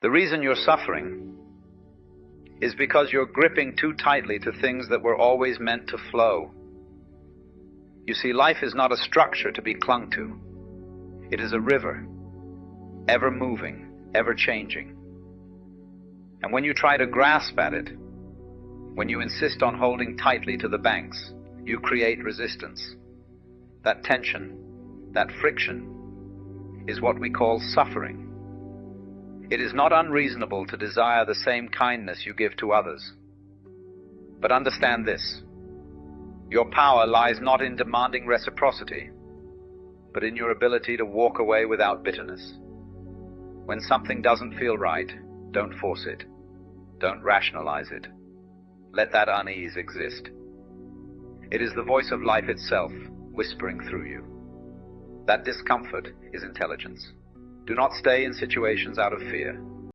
The reason you're suffering is because you're gripping too tightly to things that were always meant to flow. You see, life is not a structure to be clung to. It is a river, ever moving, ever changing. And when you try to grasp at it, when you insist on holding tightly to the banks, you create resistance. That tension, that friction, is what we call suffering. It is not unreasonable to desire the same kindness you give to others. But understand this: your power lies not in demanding reciprocity, but in your ability to walk away without bitterness. When something doesn't feel right, don't force it. Don't rationalize it. Let that unease exist. It is the voice of life itself whispering through you. That discomfort is intelligence. Do not stay in situations out of fear.